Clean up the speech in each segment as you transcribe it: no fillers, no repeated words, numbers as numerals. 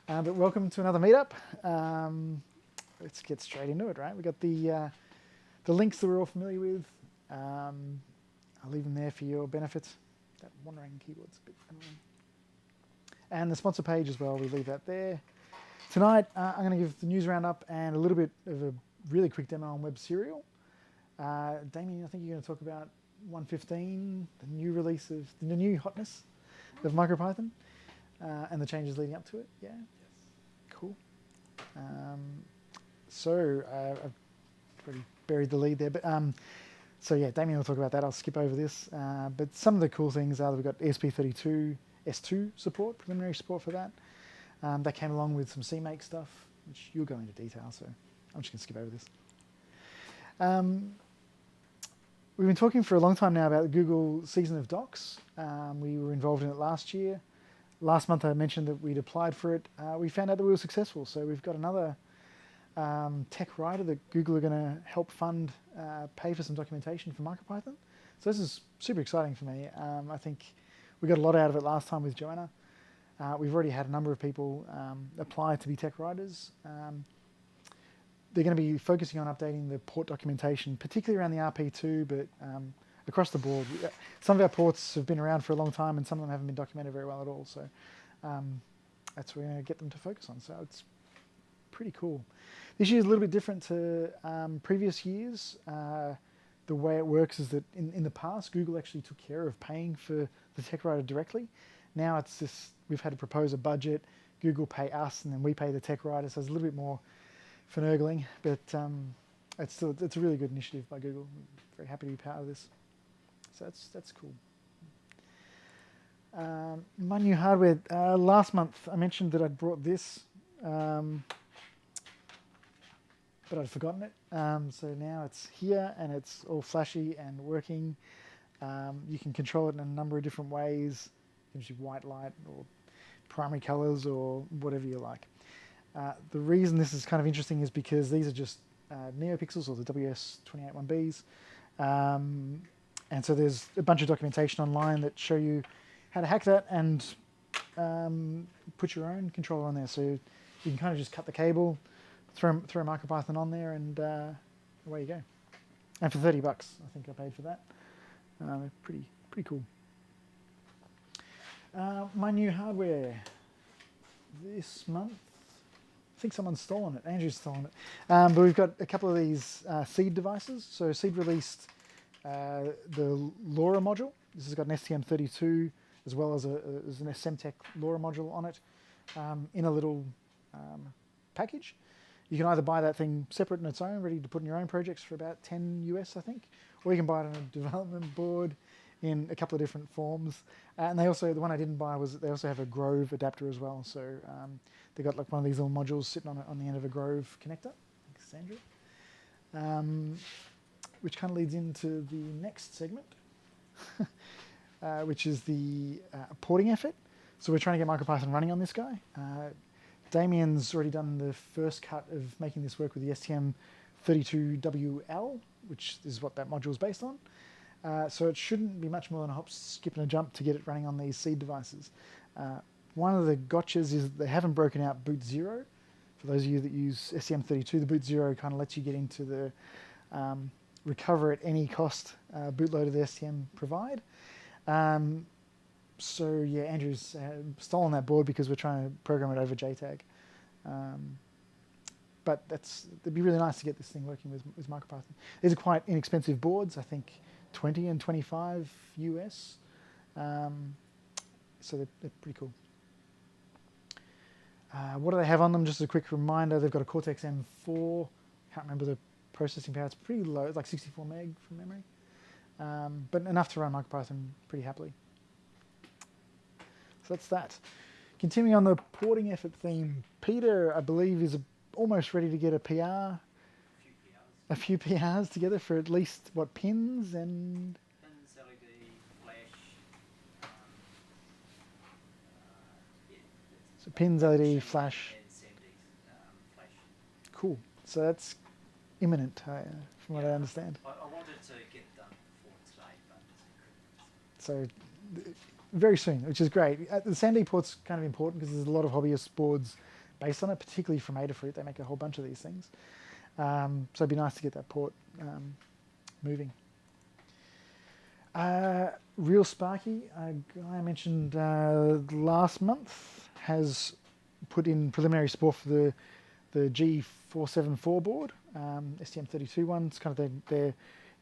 But welcome to another meetup. Let's get straight into it, right? We've got the links that we're all familiar with. I'll leave them there for your benefit. That wandering keyboard's a bit annoying. And the sponsor page as well, we leave that there. Tonight, I'm going to give the news roundup and a little bit of a really quick demo on Web Serial. Damien, I think you're going to talk about 1.15, the new release of the new hotness of MicroPython, and the changes leading up to it. Yeah. Cool. I've already buried the lead there, but so yeah, Damien will talk about that. I'll skip over this. But some of the cool things are that we've got ESP32 S2 support, preliminary support for that. That came along with some CMake stuff, which you'll go into detail, so I'm just going to skip over this. We've been talking for a long time now about the Google Season of Docs. We were involved in it last year. Last month I mentioned that we'd applied for it. We found out that we were successful, so we've got another tech writer that Google are going to help fund, pay for some documentation for MicroPython. So this is super exciting for me. I think we got a lot out of it last time with Joanna. We've already had a number of people apply to be tech writers. They're going to be focusing on updating the port documentation, particularly around the RP2, but across the board. Some of our ports have been around for a long time and some of them haven't been documented very well at all. So that's what we're going to get them to focus on. So it's pretty cool. This year is a little bit different to previous years. The way it works is that in the past, Google actually took care of paying for the tech writer directly. Now it's this, we've had to propose a budget, Google pay us, and then we pay the tech writer. So it's a little bit more finagling, but it's a really good initiative by Google. I'm very happy to be part of this. So that's cool. My new hardware. Last month I mentioned that I'd brought this, but I'd forgotten it. So now it's here and it's all flashy and working. You can control it in a number of different ways. You can use white light or primary colors or whatever you like. The reason this is kind of interesting is because these are just NeoPixels or the WS281Bs. And so there's a bunch of documentation online that show you how to hack that and put your own controller on there. So you can kind of just cut the cable, throw MicroPython on there, and away you go. And for $30, I think I paid for that. Pretty cool. My new hardware this month. I think someone's stolen it. Andrew's stolen it. But we've got a couple of these Seed devices. So Seed released the LoRa module. This has got an STM32 as well as an SMTech LoRa module on it in a little package. You can either buy that thing separate on its own, ready to put in your own projects for about 10 US, I think, or you can buy it on a development board in a couple of different forms. And they also, the one I didn't buy was they also have a Grove adapter as well. So they got like one of these little modules sitting on the end of a Grove connector. Thanks, Sandra. Which kind of leads into the next segment, which is the porting effort. So we're trying to get MicroPython running on this guy. Damien's already done the first cut of making this work with the STM32WL, which is what that module is based on. So it shouldn't be much more than a hop, skip, and a jump to get it running on these Seed devices. One of the gotchas is that they haven't broken out boot 0. For those of you that use STM32, the boot 0 kind of lets you get into the recover at any cost bootloader the STM provide. So yeah, Andrew's stolen that board because we're trying to program it over JTAG. But it'd be really nice to get this thing working with MicroPython. These are quite inexpensive boards, I think 20 and 25 US. So they're pretty cool. What do they have on them? Just as a quick reminder, they've got a Cortex M4. Can't remember the processing power. It's pretty low. It's like 64 meg from memory. But enough to run MicroPython pretty happily. So that's that. Continuing on the porting effort theme, Peter, I believe, is almost ready to get a PR. A few PRs together for at least, what, pins and... Pins, LED, flash. So pins, LED, flash. And SMD, flash. Cool. So that's imminent, from what I understand. I wanted to get it done before today, but... So very soon, which is great. The SAMD port's kind of important because there's a lot of hobbyist boards based on it, particularly from Adafruit. They make a whole bunch of these things. So it'd be nice to get that port moving. Real Sparky, a guy I mentioned last month, has put in preliminary support for the G474 board, STM32 one. It's kind of their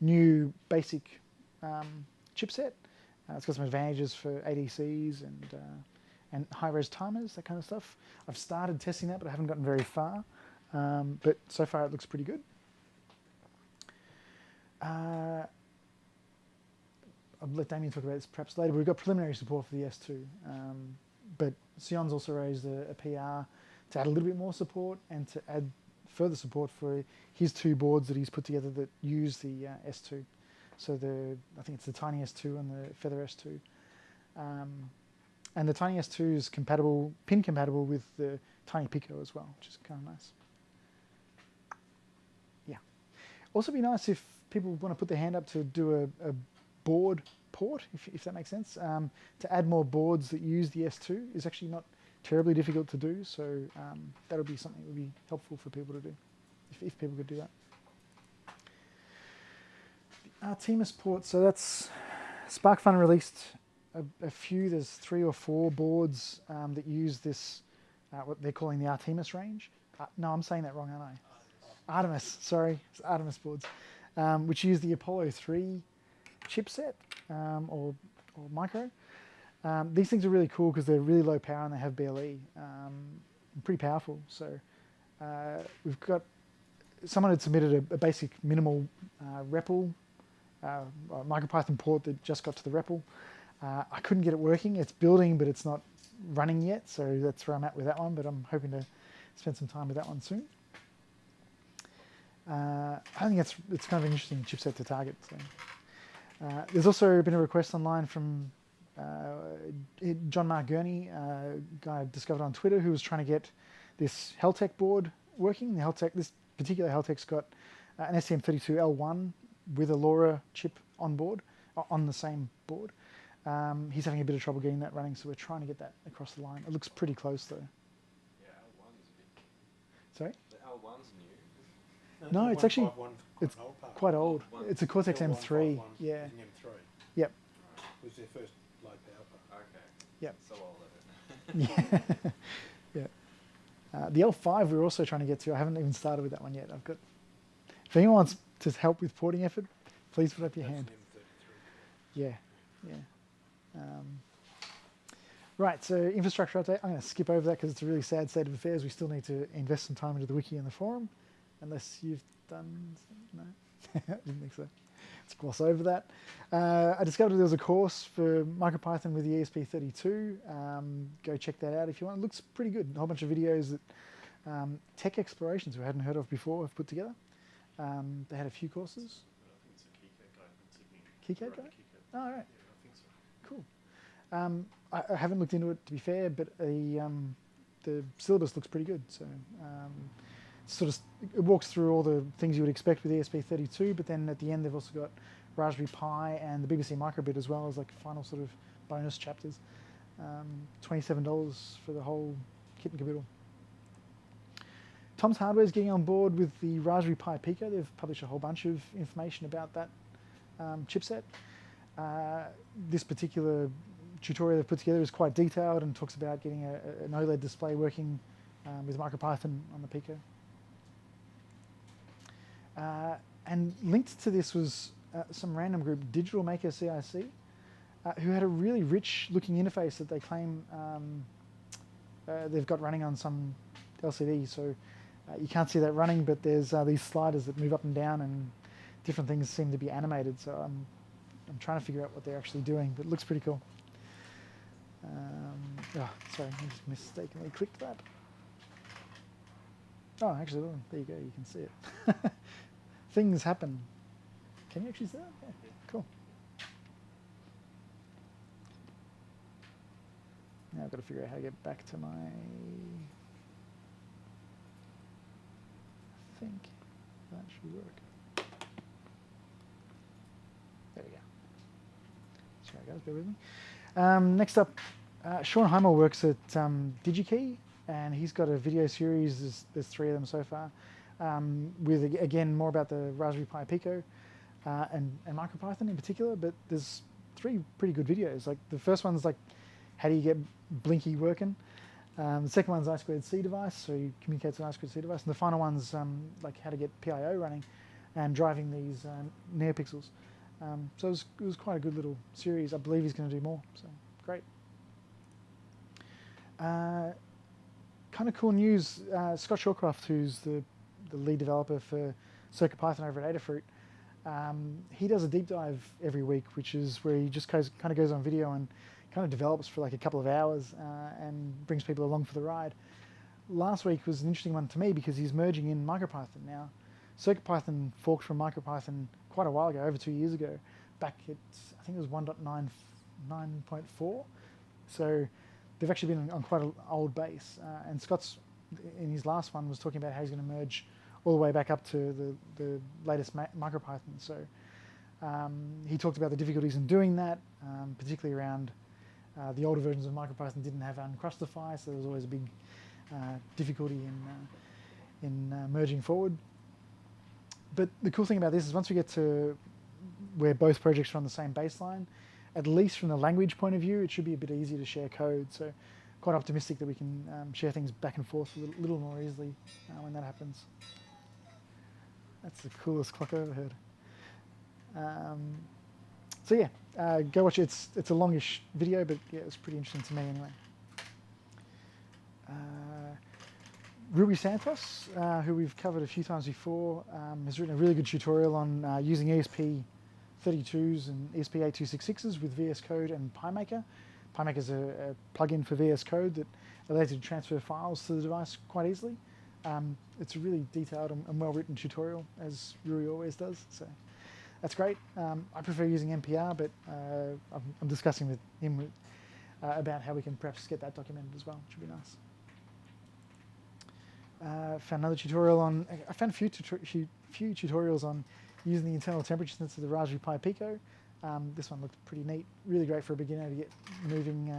new basic chipset. It's got some advantages for ADCs and high-res timers, that kind of stuff. I've started testing that, but I haven't gotten very far. But so far it looks pretty good. I'll let Damien talk about this perhaps later, but we've got preliminary support for the S2. But Sion's also raised a PR to add a little bit more support and to add further support for his two boards that he's put together that use the S2. So I think it's the Tiny S2 and the Feather S2. And the Tiny S2 is pin compatible with the Tiny Pico as well, which is kind of nice. Yeah. Also be nice if people want to put their hand up to do a board port, if that makes sense. To add more boards that use the S2 is actually not terribly difficult to do, so that'll be something that would be helpful for people to do, if people could do that. Artemis port, so that's SparkFun released a few, there's 3 or 4 boards that use this, what they're calling the Artemis range. No, I'm saying that wrong, aren't I? Artemis, sorry, it's Artemis boards, which use the Apollo 3 chipset or micro. These things are really cool because they're really low power and they have BLE. Pretty powerful. So we've got, someone had submitted a basic minimal REPL, MicroPython port that just got to the REPL. I couldn't get it working. It's building, but it's not running yet. So that's where I'm at with that one, but I'm hoping to spend some time with that one soon. I think it's kind of an interesting chipset to target. So. There's also been a request online from John Mark Gurney, a guy I discovered on Twitter, who was trying to get this Heltec board working. This particular Heltec's got an STM32L1 with a LoRa chip on board, on the same board. He's having a bit of trouble getting that running, so we're trying to get that across the line. It looks pretty close though. Yeah, L1's a bit... Sorry? The L1's new. No, it's actually it's old part. quite old. One. It's a Cortex M3. 151 Yeah. using M3. Yep. It was their first low power part. Okay. Yep. So old at it. Yeah. Yeah. The L5 we're also trying to get to. I haven't even started with that one yet. I've got. If anyone wants to help with porting effort, please put up your That's hand. an M33. Yeah. Yeah. Right. So infrastructure update. I'm going to skip over that because it's a really sad state of affairs. We still need to invest some time into the wiki and the forum. Unless you've done, no, I didn't think so. Let's gloss over that. I discovered there was a course for MicroPython with the ESP32. Go check that out if you want. It looks pretty good. A whole bunch of videos that Tech Explorations, who I hadn't heard of before, have put together. They had a few courses. I think it's a KeyCAD guy from Sydney. KeyCAD guy? Oh, all right. Yeah, I think so. Cool. I haven't looked into it, to be fair, but the syllabus looks pretty good. So it walks through all the things you would expect with ESP32, but then at the end they've also got Raspberry Pi and the BBC Microbit as well as like final sort of bonus chapters. $27 for the whole kit and caboodle. Tom's Hardware is getting on board with the Raspberry Pi Pico. They've published a whole bunch of information about that chipset. This particular tutorial they've put together is quite detailed and talks about getting an OLED display working with MicroPython on the Pico. And linked to this was some random group, Digital Maker CIC, who had a really rich looking interface that they claim they've got running on some LCD. So you can't see that running, but there's these sliders that move up and down and different things seem to be animated. So I'm trying to figure out what they're actually doing, but it looks pretty cool. Oh, sorry, I just mistakenly clicked that. Oh, actually, oh, there you go, you can see it. Things happen. Can you actually see that? Yeah, cool. Now I've got to figure out how to get back to my... I think that should work. There we go. Sorry guys, bear with me. Next up, Sean Heimer works at DigiKey. and he's got a video series. There's 3 of them so far, with again more about the Raspberry Pi Pico and MicroPython in particular. But there's 3 pretty good videos. Like the first one's like, how do you get Blinky working? The second one's I2C device, so you communicate to an I2C device, and the final one's like how to get PIO running and driving these NeoPixels. So it was quite a good little series. I believe he's going to do more, so great. Kind of cool news, Scott Shawcroft, who's the lead developer for CircuitPython over at Adafruit, he does a deep dive every week, which is where he just kind of goes on video and kind of develops for like a couple of hours and brings people along for the ride. Last week was an interesting one to me because he's merging in MicroPython now. CircuitPython forked from MicroPython quite a while ago, over 2 years ago, back at, I think it was 1.9.4. So they've actually been on quite an old base. And Scott's, in his last one, was talking about how he's going to merge all the way back up to the latest MicroPython. So he talked about the difficulties in doing that, particularly around the older versions of MicroPython didn't have uncrustify, so there was always a big difficulty in merging forward. But the cool thing about this is once we get to where both projects are on the same baseline, at least from the language point of view, it should be a bit easier to share code. So quite optimistic that we can share things back and forth a little more easily when that happens. That's the coolest clock I've ever heard. So yeah, go watch it. It's a longish video, but yeah, it was pretty interesting to me anyway. Ruby Santos, who we've covered a few times before, has written a really good tutorial on using ESP32s and ESP8266s with VS Code and PyMaker. PyMaker is a plugin for VS Code that allows you to transfer files to the device quite easily. It's a really detailed and well-written tutorial, as Ruby always does. So that's great. I prefer using NPR, but I'm discussing with him about how we can perhaps get that documented as well, which would be nice. Found another tutorial on. I found a few tutorials on using the internal temperature sensor of the Raspberry Pi Pico. This one looked pretty neat. Really great for a beginner to get moving,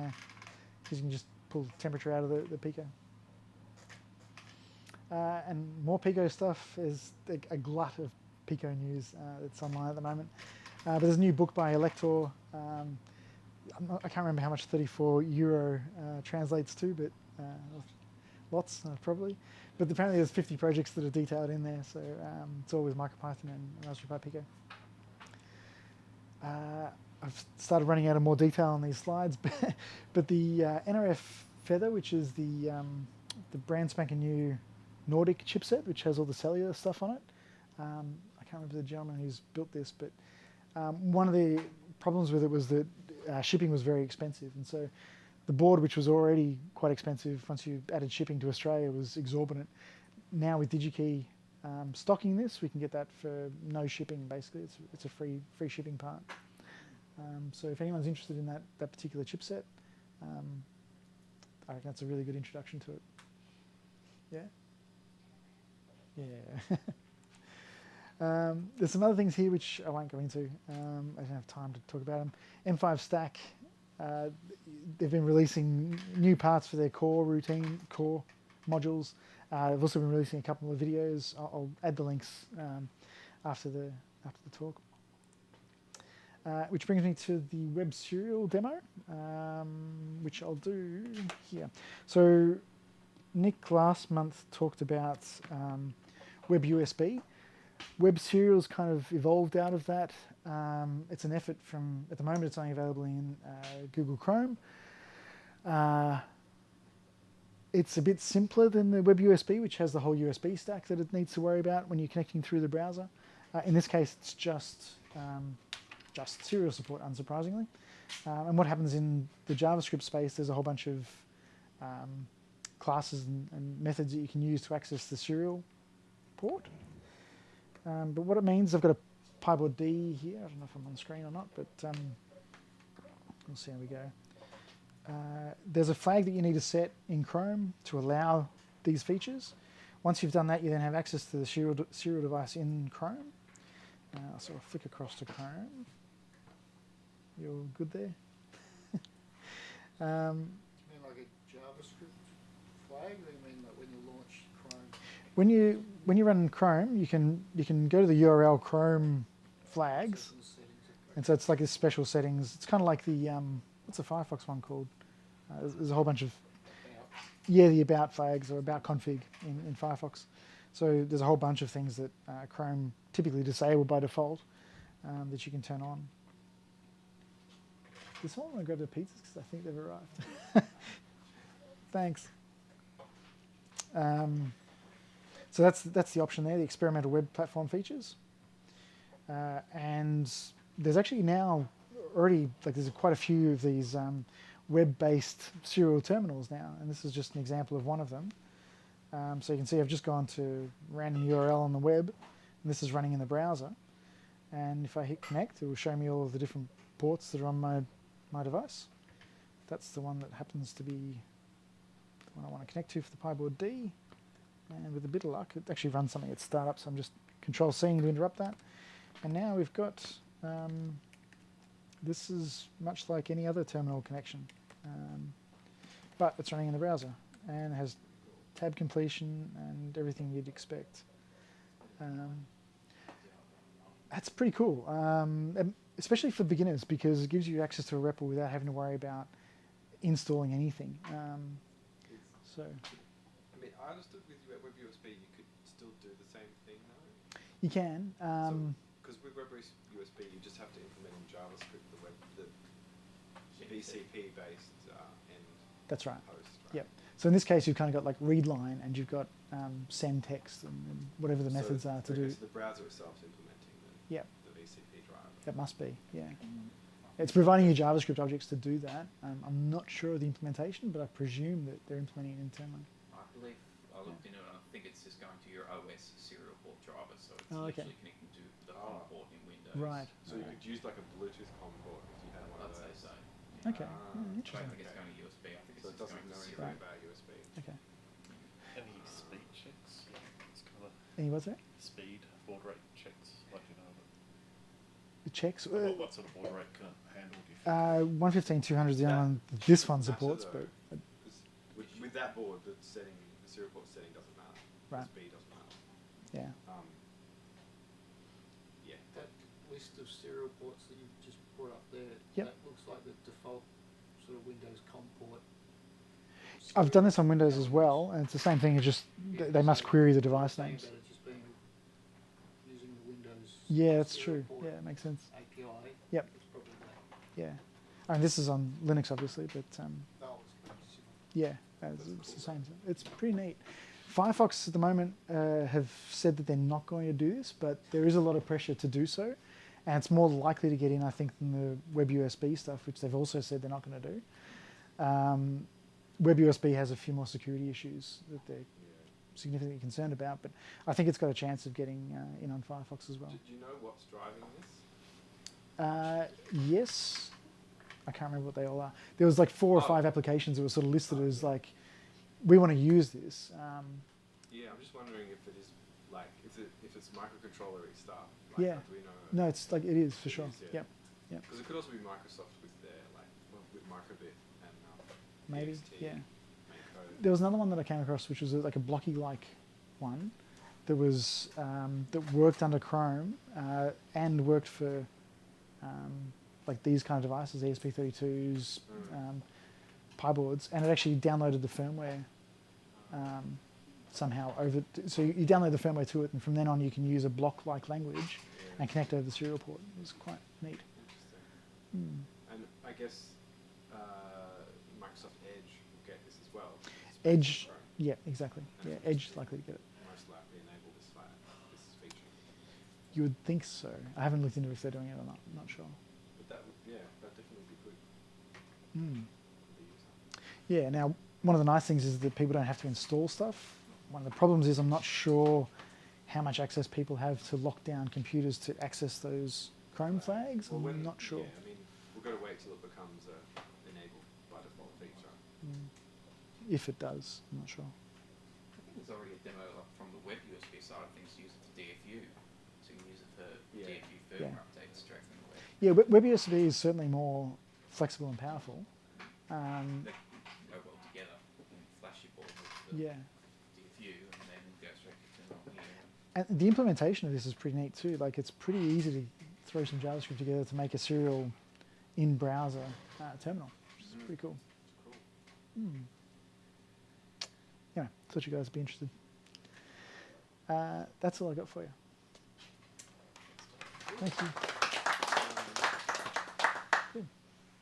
because you can just pull temperature out of the Pico. And more Pico stuff. Is a glut of Pico news that's online at the moment. But there's a new book by Elektor. I can't remember how much €34 translates to, but lots probably. But apparently there's 50 projects that are detailed in there, so it's all with MicroPython and Raspberry Pi Pico. I've started running out of more detail on these slides, but the NRF Feather, which is the brand spanking new Nordic chipset, which has all the cellular stuff on it. I can't remember the gentleman who's built this, but one of the problems with it was that shipping was very expensive, and so the board, which was already quite expensive, once you added shipping to Australia, was exorbitant. Now with DigiKey stocking this, we can get that for no shipping. Basically, it's a free shipping part. So if anyone's interested in that particular chipset, I reckon that's a really good introduction to it. Yeah. Yeah. There's some other things here which I won't go into. I don't have time to talk about them. M5 Stack. They've been releasing new parts for their core modules. They've also been releasing a couple of videos. I'll add the links after the talk. Which brings me to the web serial demo, which I'll do here. So Nick last month talked about web USB. Web serials kind of evolved out of that. It's an effort from, at the moment it's only available in Google Chrome. It's a bit simpler than the web USB, which has the whole USB stack that it needs to worry about when you're connecting through the browser. In this case, it's just serial support, unsurprisingly. And what happens in the JavaScript space, there's a whole bunch of classes and methods that you can use to access the serial port. But what it means, I've got a PyBoard D here. I don't know if I'm on the screen or not, but we'll see how we go. There's a flag that you need to set in Chrome to allow these features. Once you've done that, you then have access to the serial device in Chrome. So I'll flick across to Chrome. You're good there? You mean like a JavaScript flag, or you mean like when you launch Chrome? When you run Chrome, you can go to the URL Chrome flags, Settings, and so it's like this special settings. It's kind of like the what's the Firefox one called? There's a whole bunch of the about flags or about config in Firefox. So there's a whole bunch of things that Chrome typically disable by default that you can turn on. Does someone want to grab the pizzas because I think they've arrived? Thanks. So that's the option there, the experimental web platform features. And there's actually now already, like there's quite a few of these web-based serial terminals now, and this is just an example of one of them. So you can see I've just gone to random URL on the web, and this is running in the browser. And if I hit connect, it will show me all of the different ports that are on my device. That's the one that happens to be the one I want to connect to for the PyBoard D. And with a bit of luck, it actually runs something at startup, so I'm just Control-C to interrupt that. And now we've got, this is much like any other terminal connection, but it's running in the browser and has tab completion and everything you'd expect. That's pretty cool, especially for beginners, because it gives you access to a REPL without having to worry about installing anything. So. I mean, I understood with USB you could still do the same thing though. You can. Because with USB you just have to implement in JavaScript the VCP based end. That's right. Host, right? Yep. So in this case, you've kind of got like read line, and you've got send text and whatever the methods are to do. So the browser itself is implementing the VCP driver. That must be, yeah. It's providing you JavaScript objects to do that. I'm not sure of the implementation, but I presume that they're implementing it internally. I believe I looked into it, and I think it's just going to your OS serial port driver, so it's okay. literally connecting to the COM port in Windows. Right. So you could use like a Bluetooth COM port if you had one of I'd say those. so. Okay. I don't Interesting. think it's going to USB. I think So it's it just doesn't going know to anything serial. about USB. Okay. Any speed checks? It's kind of Any what's that? speed, baud rate checks, like you know. The checks. What sort of baud rate can it handle? Do you think? 115.200 is the only one this one supports, though. but With that board, the serial port setting doesn't matter. Right. The speed doesn't matter. yeah. Yeah. That list of serial ports that you've just brought up there, Yep. that looks like the default sort of Windows COM port. I've done this on Windows as well, and it's the same thing. It's just they must query the device Saying names. about it just being using the Windows Yeah, that's serial true. port Yeah, it makes sense. API. Yep. It's probably that. Yeah. And this is on Linux, obviously, but Oh, it's yeah, it's the same. It's pretty neat. Firefox at the moment have said that they're not going to do this, but there is a lot of pressure to do so, and it's more likely to get in, I think, than the Web USB stuff, which they've also said they're not going to do. Web USB has a few more security issues that they're significantly concerned about, but I think it's got a chance of getting in on Firefox as well. Do you know what's driving this? Yes. I can't remember what they all are. There was like 4 or 5 applications that were sort of listed as like, we want to use this. Yeah, I'm just wondering if it is like if it's microcontroller-y stuff. Like, Yeah. Do we know? No, it's like it is for It sure. is, yeah. Yep. Because it could also be Microsoft with their with Microbit and Maybe. DXT, Yeah. MakeCode. There was another one that I came across, which was like a blocky-like one that was that worked under Chrome and worked for like these kind of devices, ESP32s, PyBoards, and it actually downloaded the firmware somehow over. So you download the firmware to it, and from then on you can use a block-like language and connect over the serial port. It was quite neat. Interesting. And I guess Microsoft Edge will get this as well. Edge, yeah, exactly. Yeah, Edge is likely to get it. Most likely enable this feature. You would think so. I haven't looked into if they're doing it or not. I'm not sure. But that would definitely be good. Mm. For the user. Yeah, now one of the nice things is that people don't have to install stuff. One of the problems is I'm not sure how much access people have to lock down computers to access those Chrome flags. Well, I'm not sure. Yeah, I mean, we've got to wait till it becomes enabled by default feature. If it does, I'm not sure. I think there's already a demo from the web USB side of things to use it for DFU. So you can use it for DFU firmware updates straight from the web. Yeah, Web USB is certainly more flexible and powerful. They go well together. You can flash your board with the the Yeah. DFU and then go straight to turn on here. And the implementation of this is pretty neat too. Like it's pretty easy to throw some JavaScript together to make a serial in-browser terminal, which is pretty cool. It's cool. Yeah, thought you guys would be interested. That's all I got for you. Thank you.